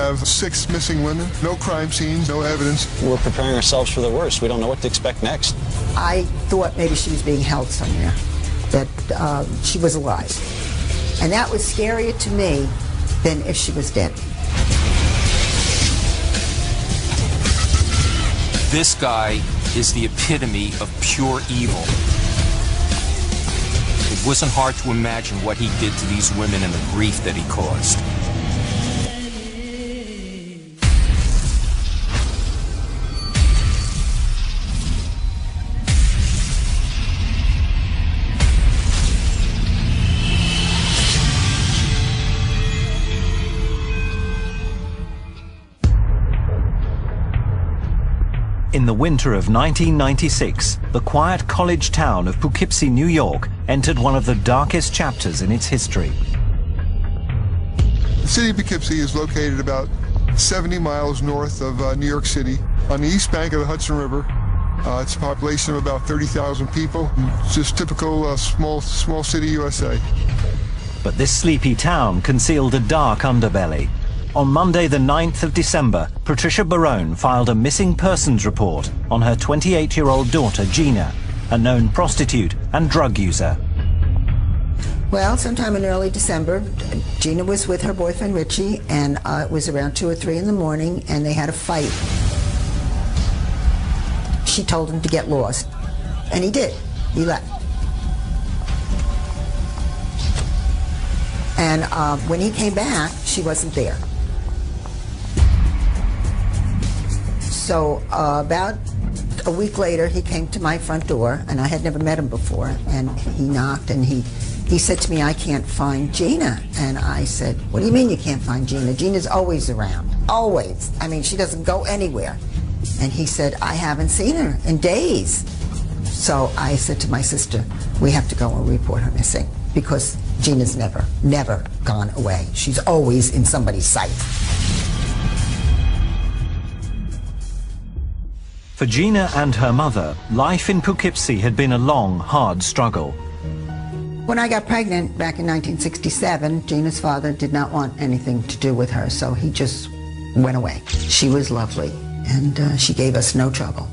have 6 missing women, no crime scenes, no evidence. We're preparing ourselves for the worst. We don't know what to expect next. I thought maybe she was being held somewhere, that she was alive. And that was scarier to me than if she was dead. This guy is the epitome of pure evil. It wasn't hard to imagine what he did to these women and the grief that he caused. In the winter of 1996, the quiet college town of Poughkeepsie, New York, entered one of the darkest chapters in its history. The city of Poughkeepsie is located about 70 miles north of New York City, on the east bank of the Hudson River. It's a population of about 30,000 people. It's just typical small city USA. But this sleepy town concealed a dark underbelly. On Monday, the 9th of December, Patricia Barone filed a missing persons report on her 28-year-old daughter, Gina, a known prostitute and drug user. Well, sometime in early December, Gina was with her boyfriend, Richie, and it was around 2 or 3 in the morning, and they had a fight. She told him to get lost, and he did. He left. And when he came back, she wasn't there. So about a week later, he came to my front door, and I had never met him before, and he knocked, and he said to me, "I can't find Gina." And I said, "What do you mean you can't find Gina? Gina's always around, always. I mean, she doesn't go anywhere." And he said, "I haven't seen her in days." So I said to my sister, "We have to go and report her missing, because Gina's never gone away. She's always in somebody's sight." For Gina and her mother, life in Poughkeepsie had been a long, hard struggle. When I got pregnant back in 1967, Gina's father did not want anything to do with her, so he just went away. She was lovely, and she gave us no trouble.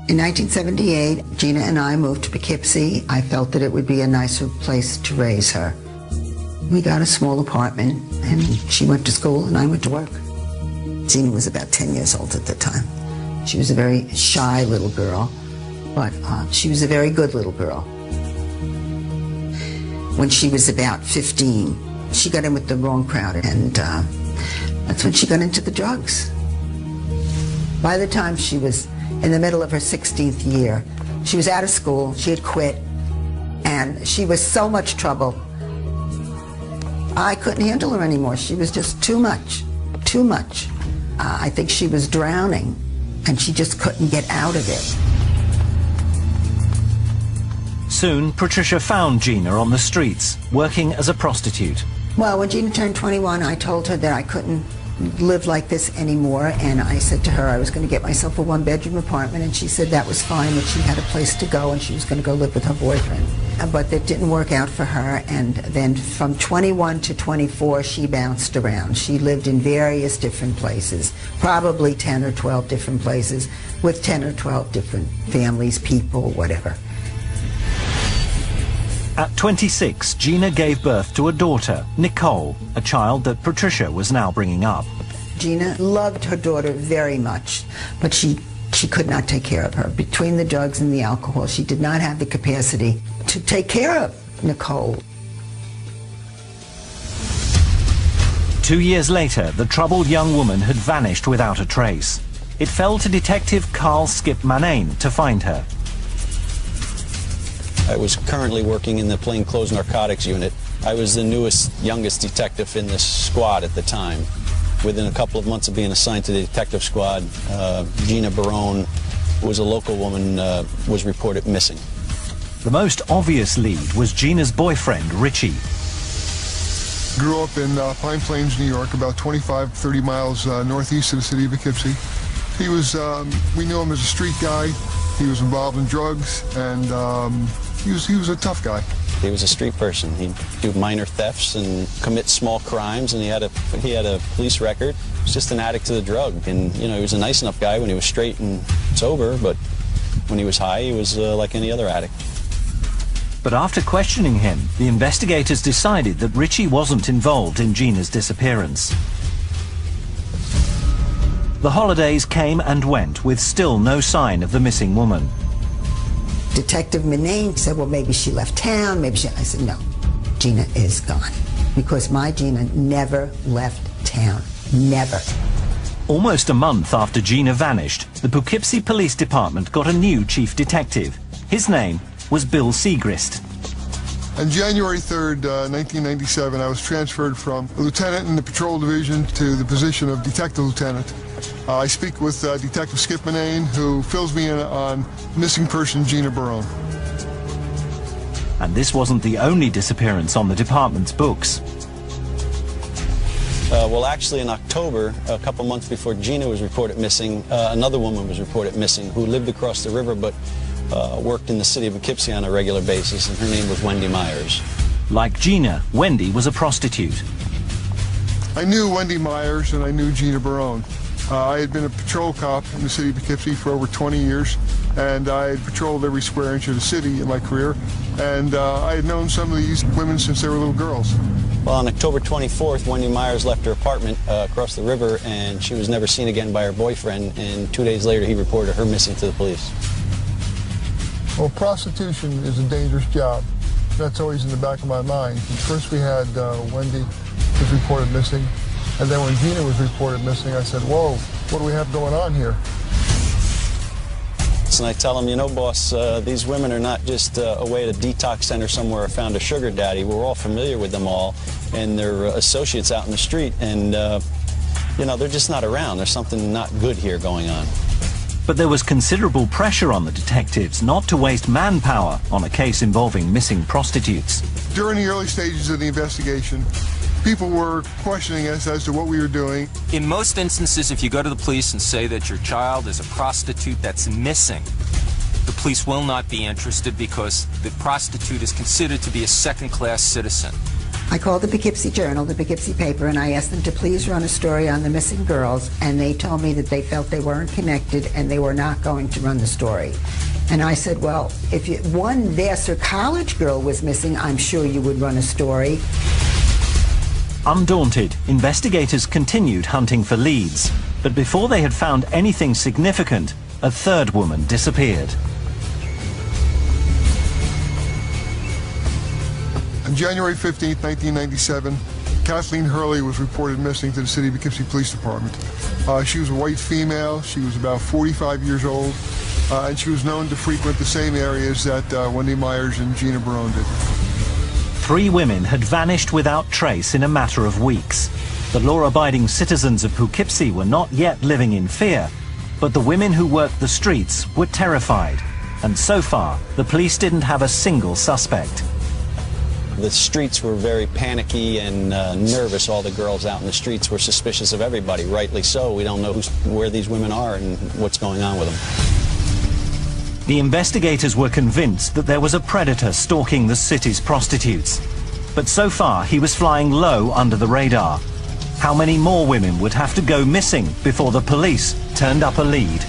In 1978, Gina and I moved to Poughkeepsie. I felt that it would be a nicer place to raise her. We got a small apartment, and she went to school and I went to work. Gina was about 10 years old at the time. She was a very shy little girl, but she was a very good little girl. When she was about 15, she got in with the wrong crowd, and that's when she got into the drugs. By the time she was in the middle of her 16th year, she was out of school, she had quit, and she was so much trouble. I couldn't handle her anymore. She was just too much, too much. I think she was drowning, and she just couldn't get out of it. Soon, Patricia found Gina on the streets, working as a prostitute. Well, when Gina turned 21, I told her that I couldn't live like this anymore, and I said to her I was going to get myself a 1-bedroom apartment, and she said that was fine, that she had a place to go and she was going to go live with her boyfriend. But that didn't work out for her, and then from 21 to 24 she bounced around. She lived in various different places, probably 10 or 12 different places, with 10 or 12 different families, people, whatever. At 26, Gina gave birth to a daughter, Nicole, a child that Patricia was now bringing up. Gina loved her daughter very much, but she could not take care of her. Between the drugs and the alcohol, she did not have the capacity to take care of Nicole. 2 years later, the troubled young woman had vanished without a trace. It fell to Detective Carl Skip Manane to find her. I was currently working in the plainclothes narcotics unit. I was the youngest detective in this squad at the time. Within a couple of months of being assigned to the detective squad, Gina Barone, who was a local woman, was reported missing. The most obvious lead was Gina's boyfriend, Richie. Grew up in Pine Plains, New York, about 25, 30 miles northeast of the city of Poughkeepsie. He was, we knew him as a street guy. He was involved in drugs, and he was a tough guy. He was a street person. He'd do minor thefts and commit small crimes, and he had a police record. He was just an addict to the drug, and he was a nice enough guy when he was straight and sober, but when he was high, he was like any other addict. But after questioning him, the investigators decided that Richie wasn't involved in Gina's disappearance. The holidays came and went with still no sign of the missing woman. Detective Minane said, well, maybe she left town, maybe she... I said, no, Gina is gone. Because my Gina never left town. Never. Almost a month after Gina vanished, the Poughkeepsie Police Department got a new chief detective. His name was Bill Segrist. On January 3rd, 1997, I was transferred from a lieutenant in the patrol division to the position of detective lieutenant. I speak with Detective Skip Minane, who fills me in on missing person Gina Barone. And this wasn't the only disappearance on the department's books. Well, actually, in October, a couple months before Gina was reported missing, another woman was reported missing who lived across the river but worked in the city of Poughkeepsie on a regular basis, and her name was Wendy Myers. Like Gina, Wendy was a prostitute. I knew Wendy Myers and I knew Gina Barone. I had been a patrol cop in the city of Poughkeepsie for over 20 years, and I had patrolled every square inch of the city in my career, and I had known some of these women since they were little girls. Well, on October 24th, Wendy Myers left her apartment across the river, and she was never seen again by her boyfriend, and 2 days later he reported her missing to the police. Well, prostitution is a dangerous job. That's always in the back of my mind. First we had Wendy was reported missing, and then when Gina was reported missing, I said, whoa, what do we have going on here? And I tell him, boss, these women are not just away at a detox center somewhere or found a sugar daddy. We're all familiar with them all, and they're associates out in the street, and, they're just not around. There's something not good here going on. But there was considerable pressure on the detectives not to waste manpower on a case involving missing prostitutes. During the early stages of the investigation, people were questioning us as to what we were doing. In most instances, if you go to the police and say that your child is a prostitute that's missing, the police will not be interested because the prostitute is considered to be a second-class citizen. I called the Poughkeepsie Journal, the Poughkeepsie paper, and I asked them to please run a story on the missing girls, and they told me that they felt they weren't connected and they were not going to run the story. And I said, well, if one Vassar College girl was missing, I'm sure you would run a story. Undaunted, investigators continued hunting for leads, but before they had found anything significant, a third woman disappeared. On January 15th, 1997, Kathleen Hurley was reported missing to the City of Poughkeepsie Police Department. She was a white female. She was about 45 years old, and she was known to frequent the same areas that Wendy Myers and Gina Barone did. 3 women had vanished without trace in a matter of weeks. The law-abiding citizens of Poughkeepsie were not yet living in fear, but the women who worked the streets were terrified. And so far, the police didn't have a single suspect. The streets were very panicky and nervous. All the girls out in the streets were suspicious of everybody, rightly so. We don't know where these women are and what's going on with them. The investigators were convinced that there was a predator stalking the city's prostitutes. But so far, he was flying low under the radar. How many more women would have to go missing before the police turned up a lead?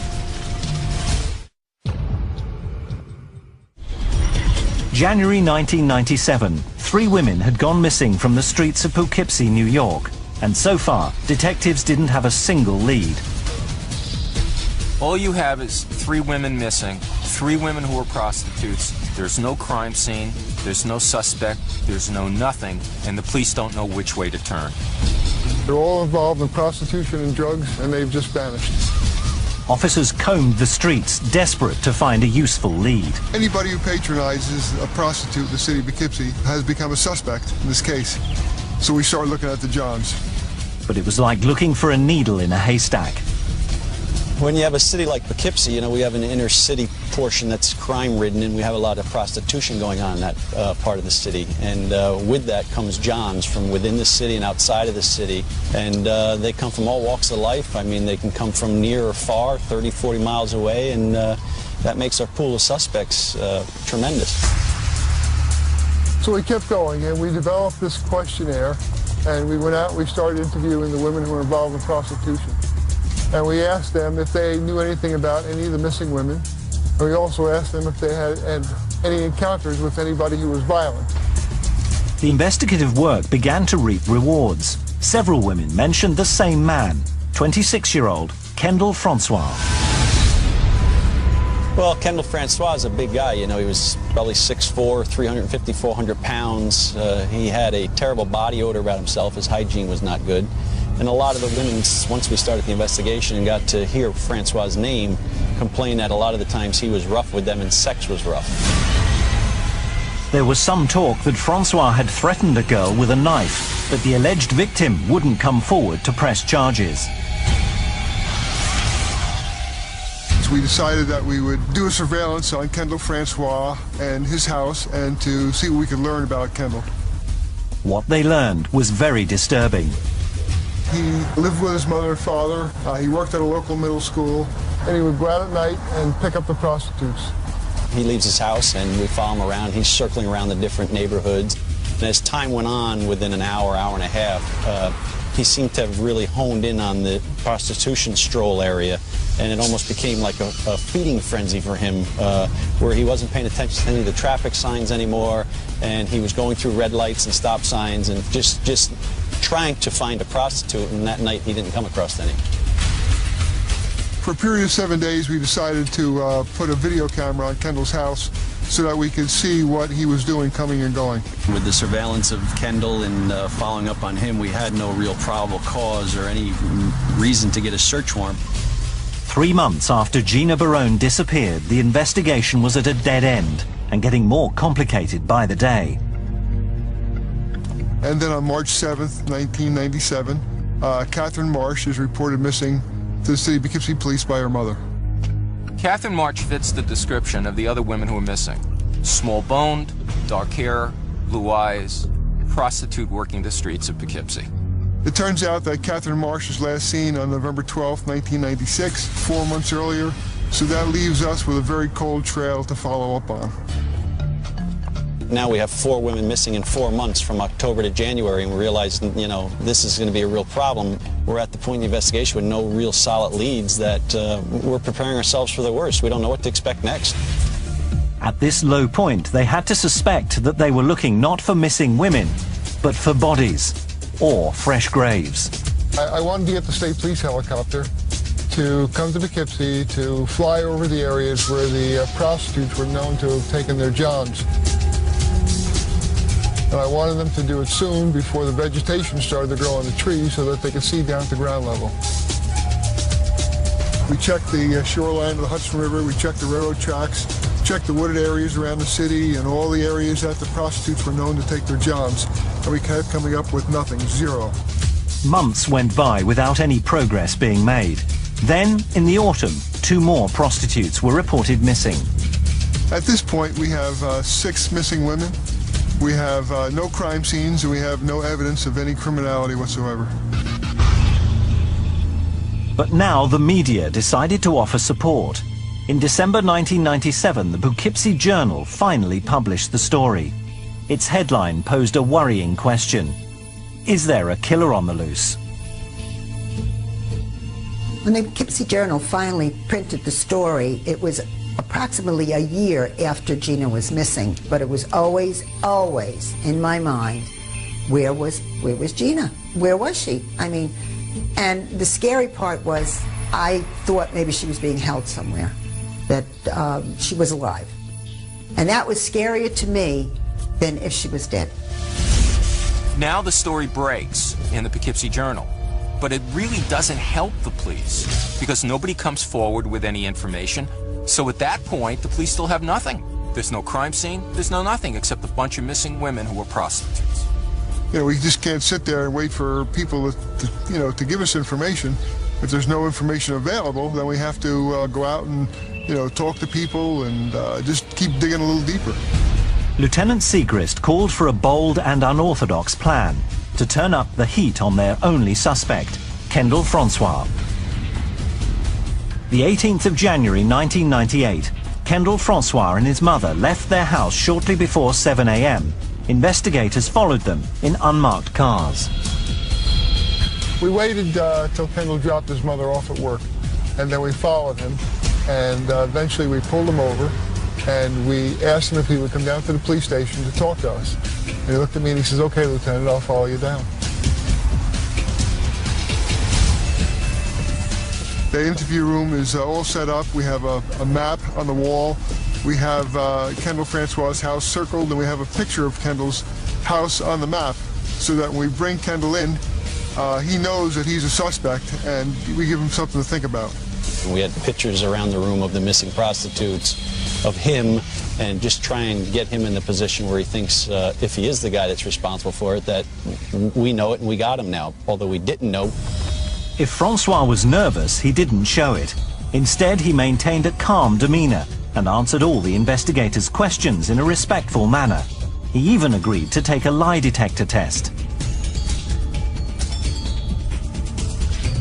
January 1997, 3 women had gone missing from the streets of Poughkeepsie, New York. And so far, detectives didn't have a single lead. All you have is 3 women missing, 3 women who are prostitutes. There's no crime scene, there's no suspect, there's no nothing, and the police don't know which way to turn. They're all involved in prostitution and drugs, and they've just vanished. Officers combed the streets, desperate to find a useful lead. Anybody who patronizes a prostitute in the city of Poughkeepsie has become a suspect in this case. So we started looking at the Johns. But it was like looking for a needle in a haystack. When you have a city like Poughkeepsie, we have an inner city portion that's crime-ridden, and we have a lot of prostitution going on in that part of the city. And with that comes Johns from within the city and outside of the city. And they come from all walks of life. I mean, they can come from near or far, 30, 40 miles away, and that makes our pool of suspects tremendous. So we kept going, and we developed this questionnaire, and we went out and we started interviewing the women who were involved in prostitution. And we asked them if they knew anything about any of the missing women. And we also asked them if they had any encounters with anybody who was violent. The investigative work began to reap rewards. Several women mentioned the same man, 26-year-old Kendall Francois. Well, Kendall Francois is a big guy. You know, he was probably 6'4", 350, 400 pounds. He had a terrible body odor about himself. His hygiene was not good. And a lot of the women, once we started the investigation and got to hear Francois' name, complained that a lot of the times he was rough with them and sex was rough. There was some talk that Francois had threatened a girl with a knife, but the alleged victim wouldn't come forward to press charges. We decided that we would do a surveillance on Kendall Francois and his house and to see what we could learn about Kendall. What they learned was very disturbing. He lived with his mother and father. He worked at a local middle school, and he would go out at night and pick up the prostitutes. He leaves his house and we follow him around. He's circling around the different neighborhoods. And as time went on, within an hour, hour and a half, he seemed to have really honed in on the prostitution stroll area, and it almost became like a feeding frenzy for him, where he wasn't paying attention to any of the traffic signs anymore, and he was going through red lights and stop signs and just trying to find a prostitute, and that night he didn't come across any. For a period of 7 days, we decided to put a video camera on Kendall's house so that we could see what he was doing coming and going. With the surveillance of Kendall and following up on him, we had no real probable cause or any reason to get a search warrant. 3 months after Gina Barone disappeared, the investigation was at a dead end and getting more complicated by the day. And then on March 7th, 1997, Catherine Marsh is reported missing to the City of Poughkeepsie Police by her mother. Catherine March fits the description of the other women who are missing. Small-boned, dark hair, blue eyes, prostitute working the streets of Poughkeepsie. It turns out that Catherine Marsh was last seen on November 12th, 1996, 4 months earlier, so that leaves us with a very cold trail to follow up on. Now we have 4 women missing in 4 months from October to January, and we realize, you know, this is going to be a real problem. We're at the point in the investigation with no real solid leads that we're preparing ourselves for the worst. We don't know what to expect next. At this low point, they had to suspect that they were looking not for missing women, but for bodies or fresh graves. I wanted to get the state police helicopter to come to Poughkeepsie to fly over the areas where the prostitutes were known to have taken their johns. And I wanted them to do it soon before the vegetation started to grow on the trees so that they could see down to ground level. We checked the shoreline of the Hudson River, we checked the railroad tracks, checked the wooded areas around the city and all the areas that the prostitutes were known to take their johns, and we kept coming up with nothing, zero. Months went by without any progress being made. Then, in the autumn, 2 more prostitutes were reported missing. At this point, we have 6 missing women. We have no crime scenes, and we have no evidence of any criminality whatsoever. But now the media decided to offer support. In December 1997, the Poughkeepsie Journal finally published the story. Its headline posed a worrying question. Is there a killer on the loose? When the Poughkeepsie Journal finally printed the story, it was approximately a year after Gina was missing, but it was always in my mind, where was Gina? Where was she? I mean, and the scary part was I thought maybe she was being held somewhere, that she was alive. And that was scarier to me than if she was dead. Now the story breaks in the Poughkeepsie Journal, but it really doesn't help the police because nobody comes forward with any information. So at that point, the police still have nothing. There's no crime scene, there's no nothing except a bunch of missing women who were prostitutes. You know, we just can't sit there and wait for people to give us information. If there's no information available, then we have to go out and, talk to people and just keep digging a little deeper. Lieutenant Segrist called for a bold and unorthodox plan to turn up the heat on their only suspect, Kendall Francois. The 18th of January 1998, Kendall Francois and his mother left their house shortly before 7 a.m. investigators followed them in unmarked cars. We waited till Kendall dropped his mother off at work, and then we followed him, and eventually we pulled him over, and we asked him if he would come down to the police station to talk to us. And he looked at me and he says, "Okay, Lieutenant, I'll follow you down." The interview room is all set up. We have a map on the wall. We have Kendall Francois' house circled, and we have a picture of Kendall's house on the map, so that when we bring Kendall in, he knows that he's a suspect, and we give him something to think about. We had pictures around the room of the missing prostitutes, of him, and just try and get him in the position where he thinks, if he is the guy that's responsible for it, that we know it and we got him now, although we didn't know. If Francois was nervous, he didn't show it. Instead, he maintained a calm demeanor and answered all the investigators' questions in a respectful manner. He even agreed to take a lie detector test.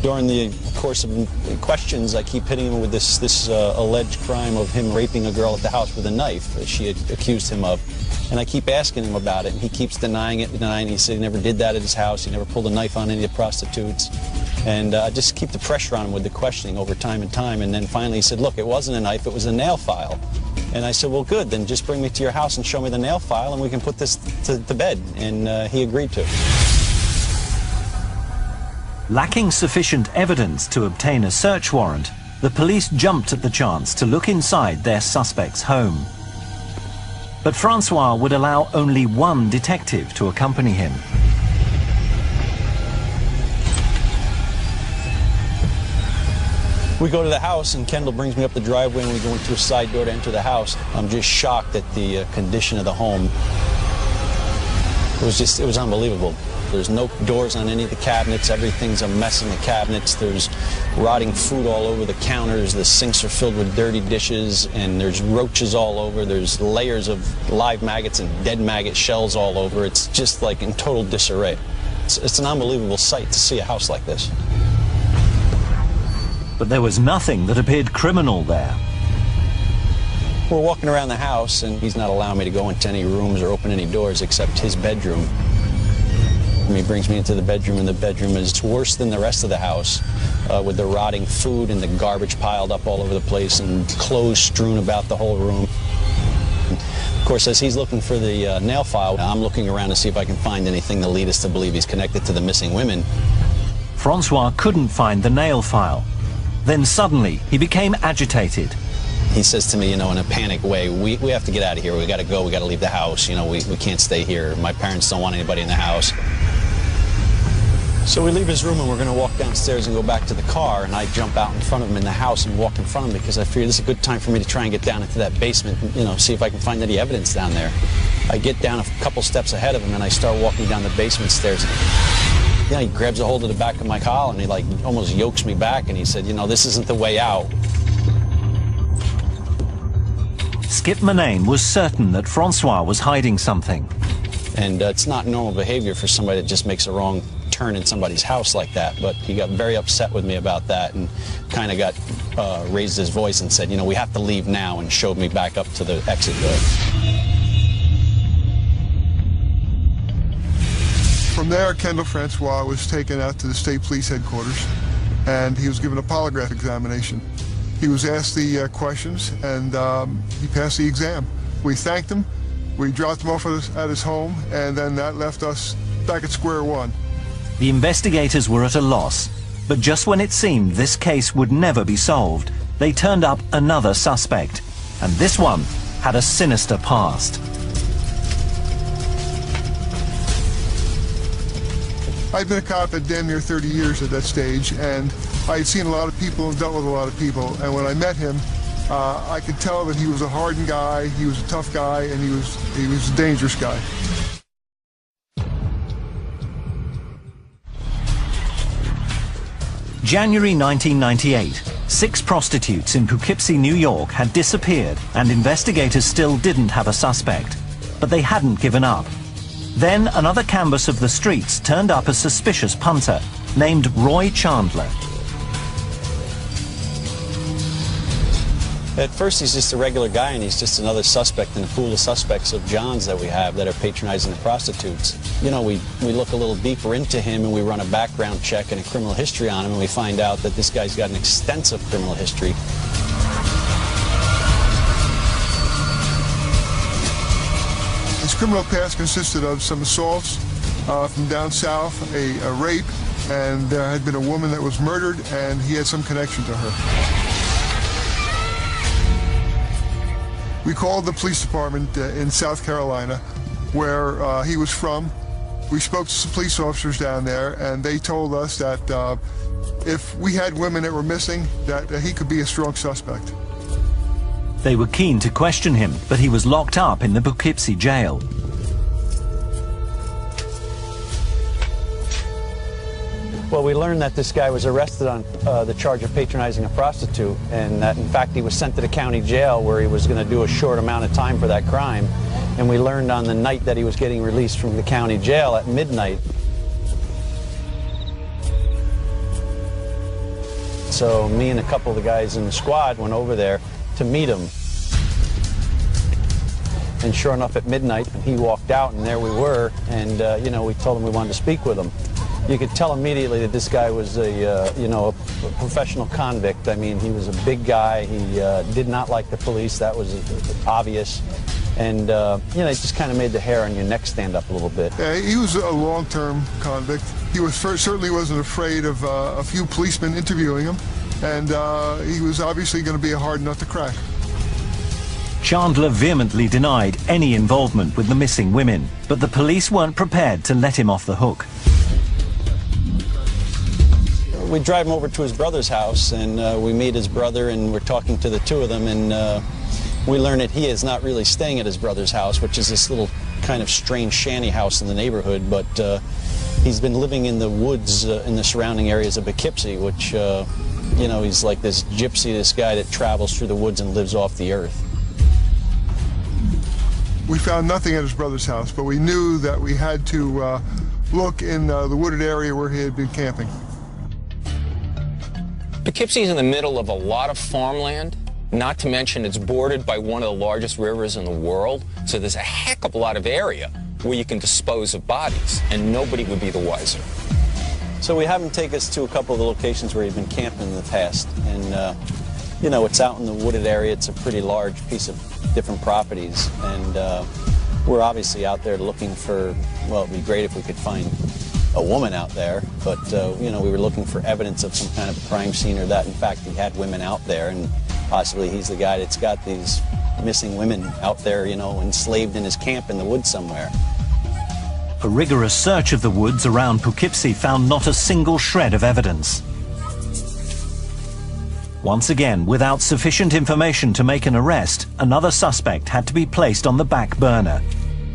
During the course of questions, I keep hitting him with this alleged crime of him raping a girl at the house with a knife that she had accused him of. And I keep asking him about it, and he keeps denying it. He said he never did that at his house. He never pulled a knife on any of the prostitutes. And I just keep the pressure on him with the questioning over time and time. And then finally he said, "Look, it wasn't a knife, it was a nail file." And I said, "Well, good, then just bring me to your house and show me the nail file, and we can put this to bed." And he agreed to. Lacking sufficient evidence to obtain a search warrant, the police jumped at the chance to look inside their suspect's home. But Francois would allow only one detective to accompany him. We go to the house, and Kendall brings me up the driveway, and we go into a side door to enter the house. I'm just shocked at the condition of the home. It was unbelievable. There's no doors on any of the cabinets. Everything's a mess in the cabinets. There's rotting food all over the counters. The sinks are filled with dirty dishes, and there's roaches all over. There's layers of live maggots and dead maggot shells all over. It's just like in total disarray. It's an unbelievable sight to see a house like this. But there was nothing that appeared criminal there. We're walking around the house, and he's not allowing me to go into any rooms or open any doors except his bedroom. And he brings me into the bedroom, and the bedroom is worse than the rest of the house, with the rotting food and the garbage piled up all over the place and clothes strewn about the whole room. Of course, as he's looking for the nail file, I'm looking around to see if I can find anything to lead us to believe he's connected to the missing women. Francois couldn't find the nail file. Then suddenly, he became agitated. He says to me, in a panic way, we have to get out of here. We got to go. We got to leave the house. We can't stay here. My parents don't want anybody in the house. So we leave his room, and we're going to walk downstairs and go back to the car, and I jump out in front of him in the house and walk in front of him because I figure this is a good time for me to try and get down into that basement and, see if I can find any evidence down there. I get down a couple steps ahead of him, and I start walking down the basement stairs. He grabs a hold of the back of my collar, and he almost yokes me back, and he said, "This isn't the way out." Skip Manane was certain that Francois was hiding something. And it's not normal behavior for somebody that just makes a wrong turn in somebody's house like that, but he got very upset with me about that and kind of raised his voice and said, "We have to leave now," and showed me back up to the exit door. From there, Kendall Francois was taken out to the state police headquarters, and he was given a polygraph examination. He was asked the questions, and he passed the exam. We thanked him, we dropped him off at his home, and then that left us back at square one. The investigators were at a loss, but just when it seemed this case would never be solved, they turned up another suspect, and this one had a sinister past. I'd been a cop at damn near 30 years at that stage, and I had seen a lot of people and dealt with a lot of people, and when I met him, I could tell that he was a hardened guy, he was a tough guy, and he was a dangerous guy. January 1998, 6 prostitutes in Poughkeepsie, New York had disappeared, and investigators still didn't have a suspect. But they hadn't given up. Then another canvas of the streets turned up a suspicious punter named Roy Chandler. At first, he's just a regular guy, and he's just another suspect in the pool of suspects of Johns that we have that are patronizing the prostitutes. You know, we look a little deeper into him, and we run a background check and a criminal history on him, and we find out that this guy's got an extensive criminal history. His criminal past consisted of some assaults from down south, a rape, and there had been a woman that was murdered, and he had some connection to her. We called the police department in South Carolina, where he was from. We spoke to some police officers down there, and they told us that if we had women that were missing, that he could be a strong suspect. They were keen to question him, but he was locked up in the Poughkeepsie jail. Well, we learned that this guy was arrested on the charge of patronizing a prostitute, and that in fact he was sent to the county jail where he was going to do a short amount of time for that crime. And we learned on the night that he was getting released from the county jail at midnight. So me and a couple of the guys in the squad went over there to meet him. And sure enough, at midnight, he walked out, and there we were, and you know, we told him we wanted to speak with him. You could tell immediately that this guy was a, you know, a professional convict. I mean, he was a big guy. He did not like the police. That was obvious. And, you know, it just kind of made the hair on your neck stand up a little bit. He was a long-term convict. He was certainly wasn't afraid of a few policemen interviewing him, and he was obviously going to be a hard nut to crack. Chandler vehemently denied any involvement with the missing women, but the police weren't prepared to let him off the hook. We drive him over to his brother's house, and we meet his brother, and we're talking to the two of them, and we learn that he is not really staying at his brother's house, which is this little kind of strange shanty house in the neighborhood, but he's been living in the woods in the surrounding areas of Poughkeepsie, which, you know, he's like this gypsy, this guy that travels through the woods and lives off the earth. We found nothing at his brother's house, but we knew that we had to look in the wooded area where he had been camping. Poughkeepsie is in the middle of a lot of farmland, not to mention it's bordered by one of the largest rivers in the world, so there's a heck of a lot of area where you can dispose of bodies, and nobody would be the wiser. So we have him take us to a couple of the locations where he'd been camping in the past, and you know, it's out in the wooded area. It's a pretty large piece of different properties, and we're obviously out there looking for, well, it'd be great if we could find a woman out there, but you know, we were looking for evidence of some kind of a crime scene, or that in fact he had women out there, and possibly he's the guy that's got these missing women out there, you know, enslaved in his camp in the woods somewhere. A rigorous search of the woods around Poughkeepsie found not a single shred of evidence. Once again, without sufficient information to make an arrest, another suspect had to be placed on the back burner.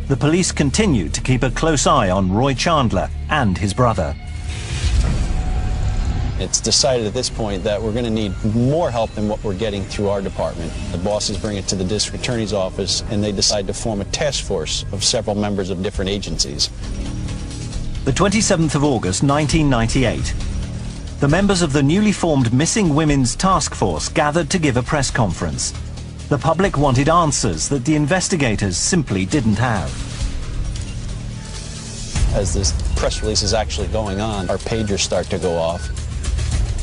The police continued to keep a close eye on Roy Chandler and his brother. It's decided at this point that we're going to need more help than what we're getting through our department. The bosses bring it to the district attorney's office, and they decide to form a task force of several members of different agencies. The 27th of August, 1998. The members of the newly formed Missing Women's Task Force gathered to give a press conference. The public wanted answers that the investigators simply didn't have. As this press release is actually going on, our pagers start to go off.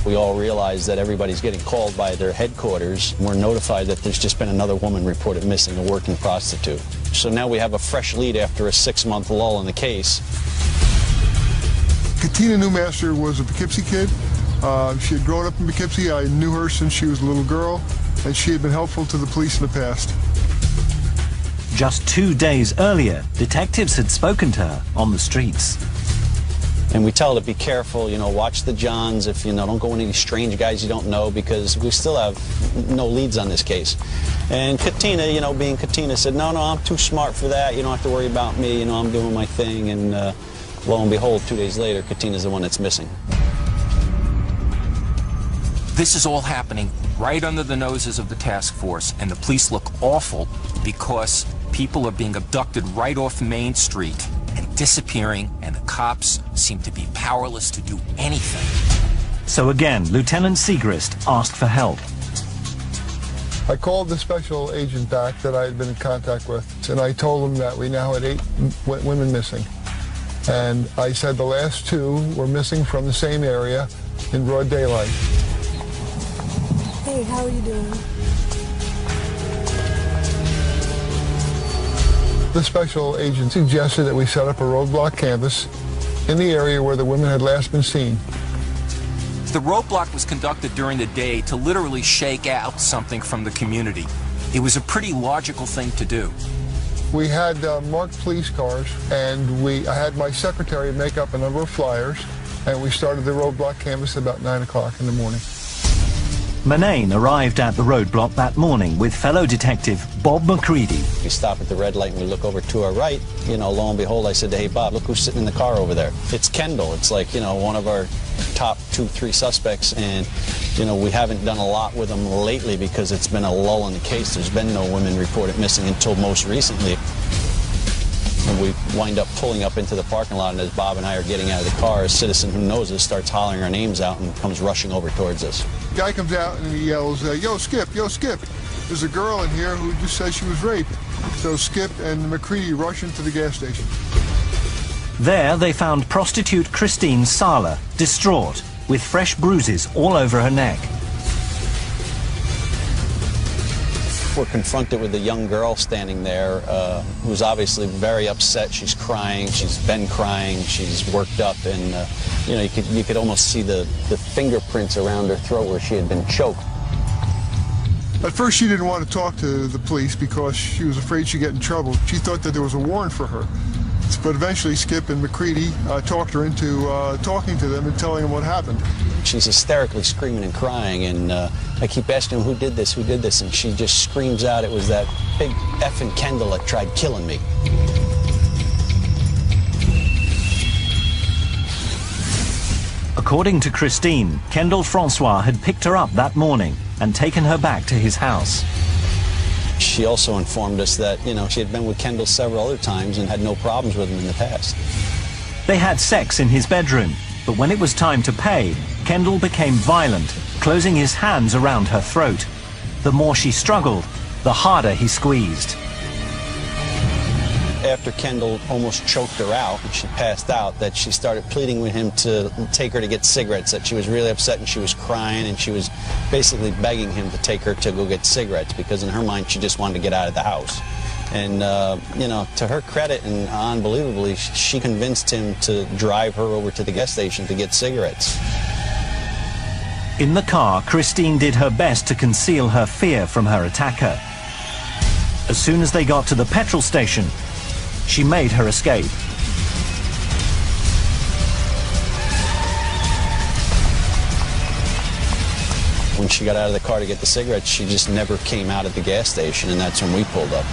We all realize that everybody's getting called by their headquarters. We're notified that there's just been another woman reported missing, a working prostitute. So now we have a fresh lead after a 6-month lull in the case. Katina Newmaster was a Poughkeepsie kid. She had grown up in Poughkeepsie. I knew her since she was a little girl, and she had been helpful to the police in the past. Just 2 days earlier, detectives had spoken to her on the streets. And we tell her to be careful, you know, watch the Johns, if you know, don't go with any strange guys you don't know, because we still have no leads on this case. And Katina, you know, being Katina, said, no, I'm too smart for that, you don't have to worry about me, you know, I'm doing my thing. And lo and behold, 2 days later, Katina's the one that's missing. This is all happening right under the noses of the task force, and the police look awful because people are being abducted right off Main Street and disappearing, and the cops seem to be powerless to do anything. So again, Lieutenant Segrist asked for help. I called the special agent back that I had been in contact with, and I told him that we now had 8 women missing. And I said the last 2 were missing from the same area in broad daylight. Hey, how are you doing? The special agent suggested that we set up a roadblock canvas in the area where the women had last been seen. The roadblock was conducted during the day to literally shake out something from the community. It was a pretty logical thing to do. We had marked police cars, and I had my secretary make up a number of flyers, and we started the roadblock canvas at about 9 o'clock in the morning. Manane arrived at the roadblock that morning with fellow detective Bob McCready. We stop at the red light and we look over to our right. You know, lo and behold, I said, hey, Bob, look who's sitting in the car over there. It's Kendall. It's like, you know, one of our top 2-3 suspects, and, you know, we haven't done a lot with them lately because it's been a lull in the case. There's been no women reported missing until most recently. And we wind up pulling up into the parking lot, and as Bob and I are getting out of the car, a citizen who knows us starts hollering our names out and comes rushing over towards us. The guy comes out and he yells, yo, Skip, there's a girl in here who just said she was raped. So Skip and McCready rush into the gas station. There they found prostitute Christine Sala, distraught, with fresh bruises all over her neck. We're confronted with a young girl standing there who's obviously very upset. She's crying. She's been crying. She's worked up, and you know, you could almost see the fingerprints around her throat where she had been choked. At first, she didn't want to talk to the police because she was afraid she'd get in trouble. She thought that there was a warrant for her. But eventually, Skip and McCready talked her into talking to them and telling them what happened. She's hysterically screaming and crying, and I keep asking her, who did this, and she just screams out, it was that big effing Kendall that tried killing me. According to Christine, Kendall Francois had picked her up that morning and taken her back to his house. She also informed us that, you know, she had been with Kendall several other times and had no problems with him in the past. They had sex in his bedroom, but when it was time to pay, Kendall became violent, closing his hands around her throat. The more she struggled, the harder he squeezed. After Kendall almost choked her out and she passed out, that she started pleading with him to take her to get cigarettes, that she was really upset and she was crying, and she was basically begging him to take her to go get cigarettes because in her mind she just wanted to get out of the house. And, you know, to her credit and unbelievably, she convinced him to drive her over to the gas station to get cigarettes. In the car, Christine did her best to conceal her fear from her attacker. As soon as they got to the petrol station, she made her escape. When she got out of the car to get the cigarettes, she just never came out of the gas station, and that's when we pulled up.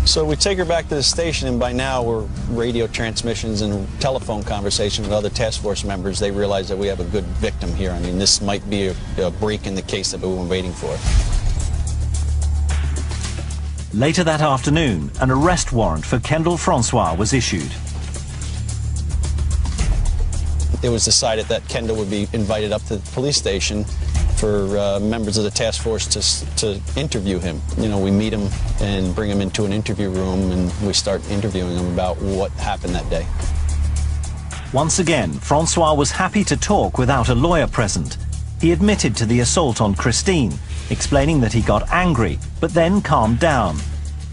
So we take her back to the station, and by now we're radio transmissions and telephone conversation with other task force members. They realize that we have a good victim here. I mean, this might be a break in the case that we've been waiting for. Later that afternoon, an arrest warrant for Kendall Francois was issued. It was decided that Kendall would be invited up to the police station for members of the task force to interview him. You know, we meet him and bring him into an interview room, and we start interviewing him about what happened that day. Once again, Francois was happy to talk without a lawyer present. He admitted to the assault on Christine, explaining that he got angry, but then calmed down.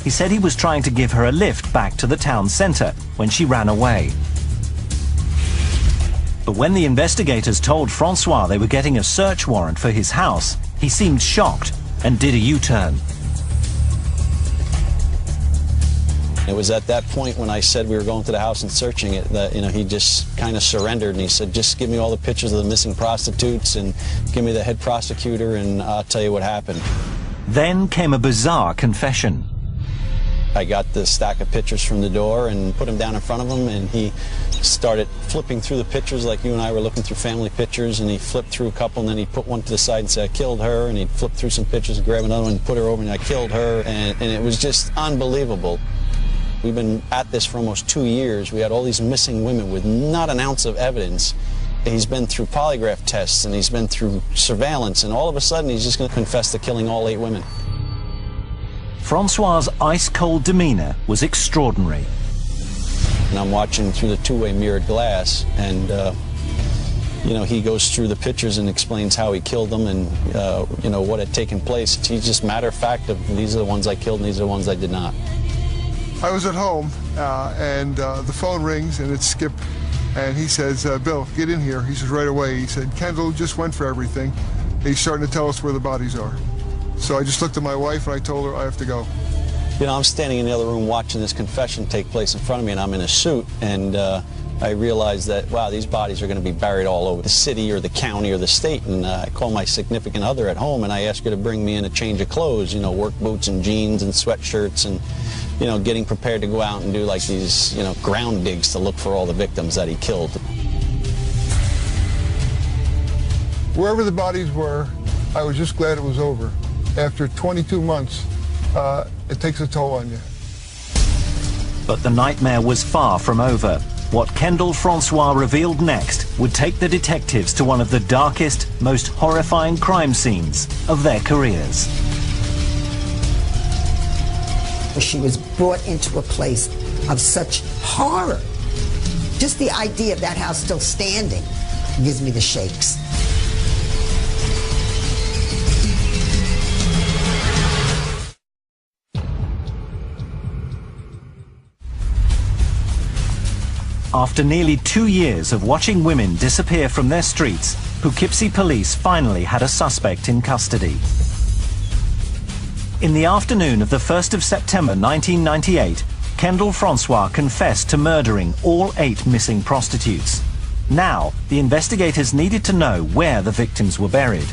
He said he was trying to give her a lift back to the town centre when she ran away. But when the investigators told Francois they were getting a search warrant for his house, he seemed shocked and did a U-turn. It was at that point when I said we were going to the house and searching it that, you know, he just kind of surrendered, and he said, just give me all the pictures of the missing prostitutes and give me the head prosecutor and I'll tell you what happened. Then came a bizarre confession. I got the stack of pictures from the door and put them down in front of him, and he started flipping through the pictures like you and I were looking through family pictures, and he flipped through a couple, and then he put one to the side and said, I killed her, and he'd flip through some pictures and grab another one and put her over, and I killed her, and it was just unbelievable. We've been at this for almost 2 years. We had all these missing women with not an ounce of evidence, He's been through polygraph tests and he's been through surveillance, and all of a sudden he's just going to confess to killing all 8 women. Francois' ice-cold demeanor was extraordinary. And I'm watching through the two-way mirrored glass, and you know, he goes through the pictures and explains how he killed them and you know, what had taken place. He's just matter of fact of, these are the ones I killed and these are the ones I did not. I was at home and the phone rings and it's Skip, and he says, Bill, get in here. He says right away, he said, Kendall just went for everything. And he's starting to tell us where the bodies are. So I just looked at my wife and I told her I have to go. You know, I'm standing in the other room watching this confession take place in front of me, and I'm in a suit, and I realized that, wow, these bodies are going to be buried all over the city or the county or the state. And I call my significant other at home and I ask her to bring me in a change of clothes, you know, work boots and jeans and sweatshirts, and, you know, getting prepared to go out and do like these, you know, ground digs to look for all the victims that he killed. Wherever the bodies were, I was just glad it was over. After 22 months, it takes a toll on you. But the nightmare was far from over. What Kendall Francois revealed next would take the detectives to one of the darkest, most horrifying crime scenes of their careers. She was brought into a place of such horror. Just the idea of that house still standing gives me the shakes. After nearly 2 years of watching women disappear from their streets, Poughkeepsie police finally had a suspect in custody. In the afternoon of the 1st of September 1998, Kendall Francois confessed to murdering all 8 missing prostitutes. Now, the investigators needed to know where the victims were buried.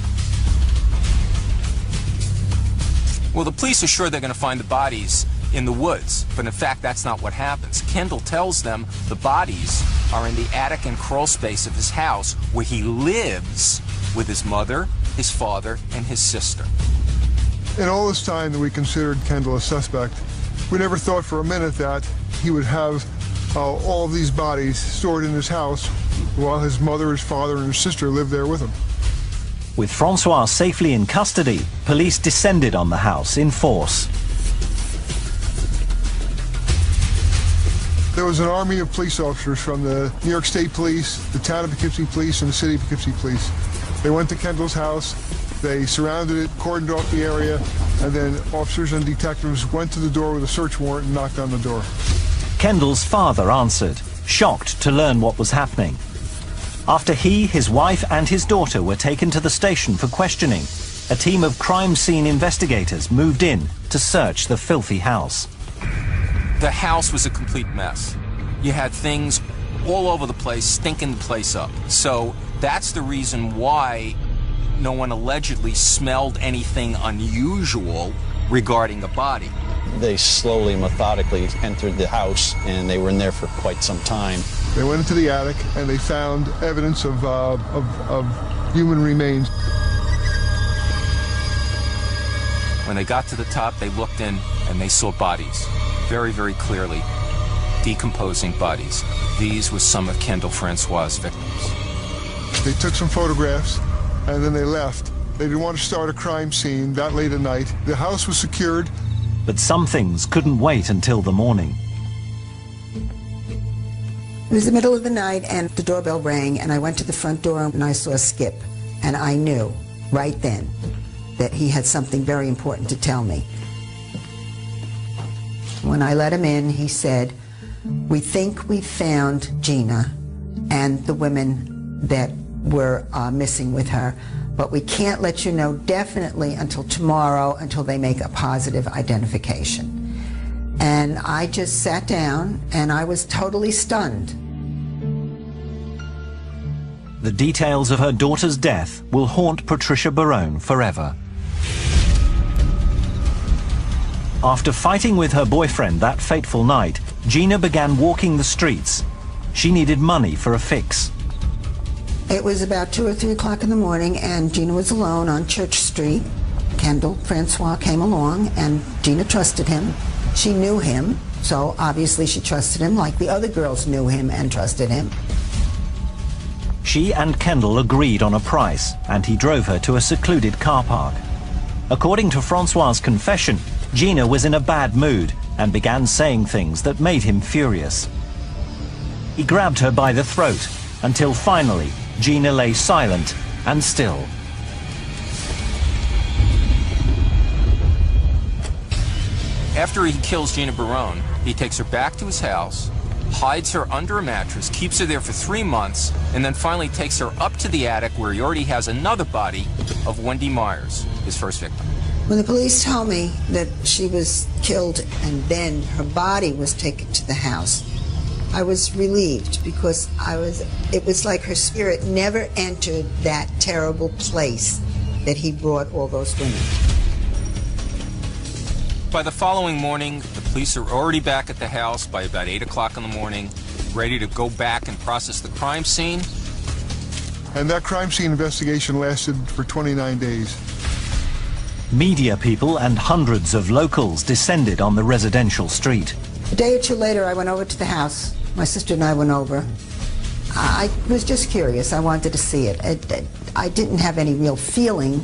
Well, the police are sure they're going to find the bodies in the woods, but in fact that's not what happens. Kendall tells them the bodies are in the attic and crawl space of his house, where he lives with his mother, his father, and his sister. In all this time that we considered Kendall a suspect, we never thought for a minute that he would have all of these bodies stored in his house while his mother, his father, and his sister lived there with him. With Francois safely in custody, police descended on the house in force. There was an army of police officers from the New York State Police, the town of Poughkeepsie Police, and the city of Poughkeepsie Police. They went to Kendall's house, they surrounded it, cordoned off the area, and then officers and detectives went to the door with a search warrant and knocked on the door. Kendall's father answered, shocked to learn what was happening. After he, his wife, and his daughter were taken to the station for questioning, a team of crime scene investigators moved in to search the filthy house. The house was a complete mess. You had things all over the place, stinking the place up. So that's the reason why no one allegedly smelled anything unusual regarding the body. They slowly, methodically entered the house, and they were in there for quite some time. They went into the attic and they found evidence of human remains. When they got to the top, they looked in and they saw bodies. Very, very clearly, decomposing bodies. These were some of Kendall Francois' victims. They took some photographs and then they left. They didn't want to start a crime scene that late at night. The house was secured. But some things couldn't wait until the morning. It was the middle of the night and the doorbell rang, and I went to the front door and I saw Skip, and I knew right then that he had something very important to tell me. When I let him in, he said, "We think we found Gina and the women that were missing with her, but we can't let you know definitely until tomorrow, until they make a positive identification." And I just sat down and I was totally stunned. The details of her daughter's death will haunt Patricia Barone forever. After fighting with her boyfriend that fateful night, Gina began walking the streets. She needed money for a fix. It was about 2 or 3 o'clock in the morning, and Gina was alone on Church Street. Kendall Francois came along, and Gina trusted him. She knew him, so obviously she trusted him like the other girls knew him and trusted him. She She and Kendall agreed on a price, and he drove her to a secluded car park. According to Francois' confession, Gina was in a bad mood and began saying things that made him furious. He grabbed her by the throat until finally Gina lay silent and still. After he kills Gina Barone, he takes her back to his house, hides her under a mattress, keeps her there for 3 months, and then finally takes her up to the attic where he already has another body of Wendy Myers, his first victim. When the police told me that she was killed and then her body was taken to the house, I was relieved because it was like her spirit never entered that terrible place that he brought all those women. By the following morning, the police are already back at the house by about 8 o'clock in the morning, ready to go back and process the crime scene. And that crime scene investigation lasted for 29 days. Media people and hundreds of locals descended on the residential street. A day or two later, I went over to the house. My sister and I went over. I was just curious. I wanted to see it. I didn't have any real feeling,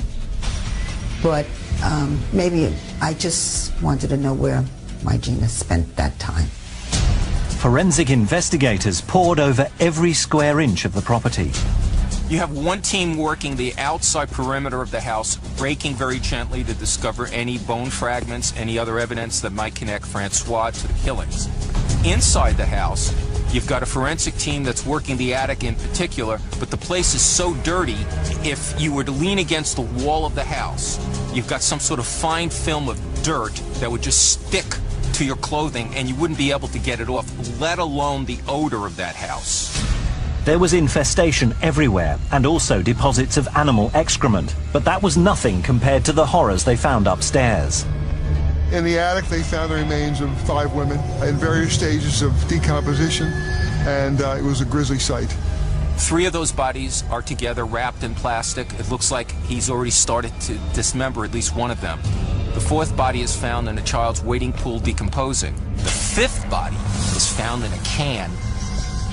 but maybe I just wanted to know where my Gina spent that time. Forensic investigators pored over every square inch of the property. You have one team working the outside perimeter of the house, breaking very gently to discover any bone fragments, any other evidence that might connect Francois to the killings. Inside the house, you've got a forensic team that's working the attic in particular, but the place is so dirty, if you were to lean against the wall of the house, you've got some sort of fine film of dirt that would just stick to your clothing and you wouldn't be able to get it off, let alone the odor of that house. There was infestation everywhere and also deposits of animal excrement, but that was nothing compared to the horrors they found upstairs. In the attic, they found the remains of 5 women in various stages of decomposition, and it was a grisly sight. 3 of those bodies are together, wrapped in plastic. It looks like he's already started to dismember at least one of them. The 4th body is found in a child's wading pool decomposing. The 5th body is found in a can,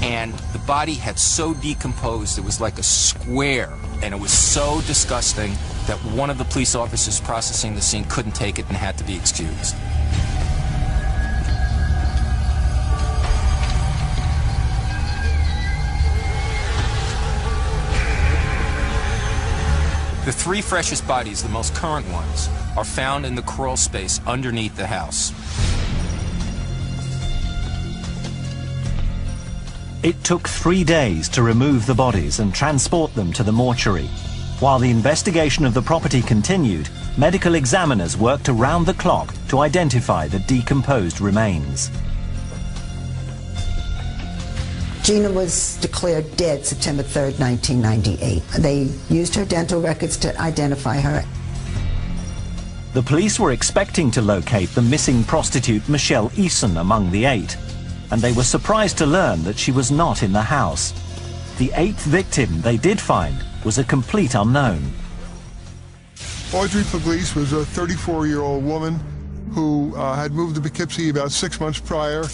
and the body had so decomposed it was like a square, and it was so disgusting that one of the police officers processing the scene couldn't take it and had to be excused. The 3 freshest bodies, the most current ones, are found in the crawl space underneath the house. It took 3 days to remove the bodies and transport them to the mortuary. While the investigation of the property continued, medical examiners worked around the clock to identify the decomposed remains. Gina was declared dead September 3rd, 1998. They used her dental records to identify her. The police were expecting to locate the missing prostitute Michelle Eason among the 8, and they were surprised to learn that she was not in the house. The 8th victim they did find was a complete unknown. Audrey Puglisi was a 34-year-old woman who had moved to Poughkeepsie about 6 months prior.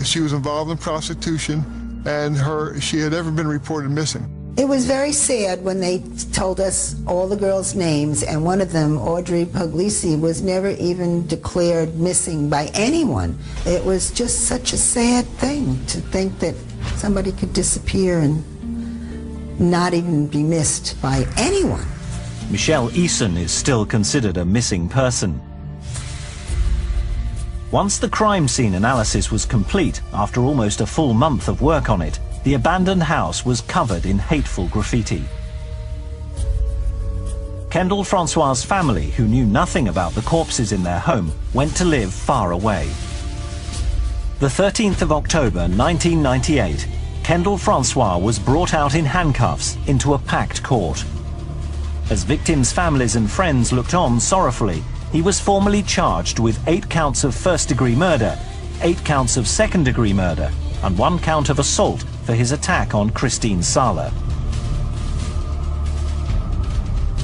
She was involved in prostitution, and she had never been reported missing. It was very sad when they told us all the girls' names, and one of them, Audrey Puglisi, was never even declared missing by anyone. It was just such a sad thing to think that somebody could disappear and not even be missed by anyone. Michelle Eason is still considered a missing person. Once the crime scene analysis was complete, after almost a full month of work on it, the abandoned house was covered in hateful graffiti. Kendall Francois' family, who knew nothing about the corpses in their home, went to live far away. The 13th of October 1998, Kendall Francois was brought out in handcuffs into a packed court. As victims' families and friends looked on sorrowfully, he was formally charged with 8 counts of first-degree murder, 8 counts of second-degree murder, and 1 count of assault for his attack on Christine Sala.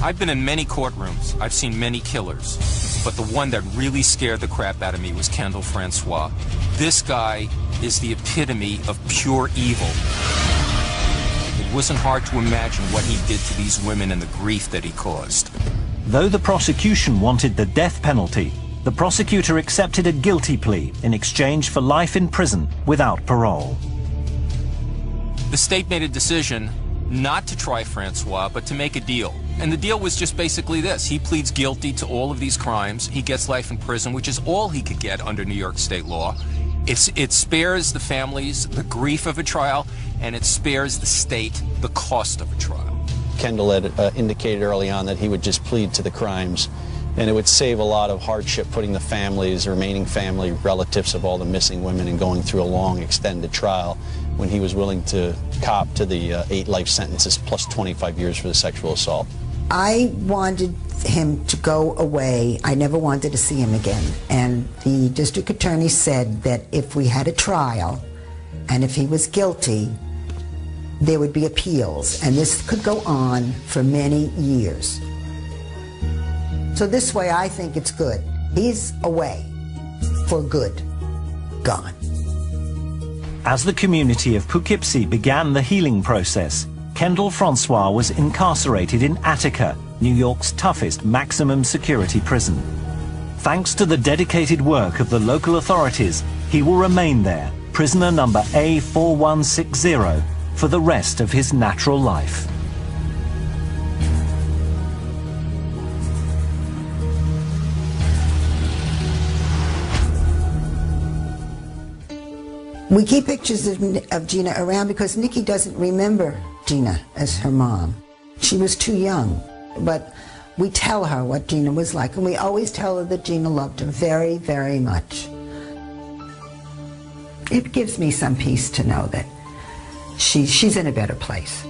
I've been in many courtrooms. I've seen many killers. But the one that really scared the crap out of me was Kendall Francois. This guy is the epitome of pure evil. It wasn't hard to imagine what he did to these women and the grief that he caused. Though the prosecution wanted the death penalty, the prosecutor accepted a guilty plea in exchange for life in prison without parole. The state made a decision not to try Francois, but to make a deal. And the deal was just basically this. He pleads guilty to all of these crimes. He gets life in prison, which is all he could get under New York state law. It spares the families the grief of a trial, and it spares the state the cost of a trial. Kendall had indicated early on that he would just plead to the crimes, and it would save a lot of hardship putting the families, the remaining family, relatives of all the missing women and going through a long, extended trial when he was willing to cop to the 8 life sentences plus 25 years for the sexual assault. I wanted him to go away. I never wanted to see him again. And the district attorney said that if we had a trial and if he was guilty, there would be appeals, and this could go on for many years. So this way I think it's good. He's away for good, gone. As the community of Poughkeepsie began the healing process, Kendall Francois was incarcerated in Attica, New York's toughest maximum security prison. Thanks to the dedicated work of the local authorities, he will remain there, prisoner number A4160, for the rest of his natural life. We keep pictures of Gina around because Nikki doesn't remember Gina as her mom. She was too young, but we tell her what Gina was like, and we always tell her that Gina loved her very, very much. It gives me some peace to know that she's in a better place.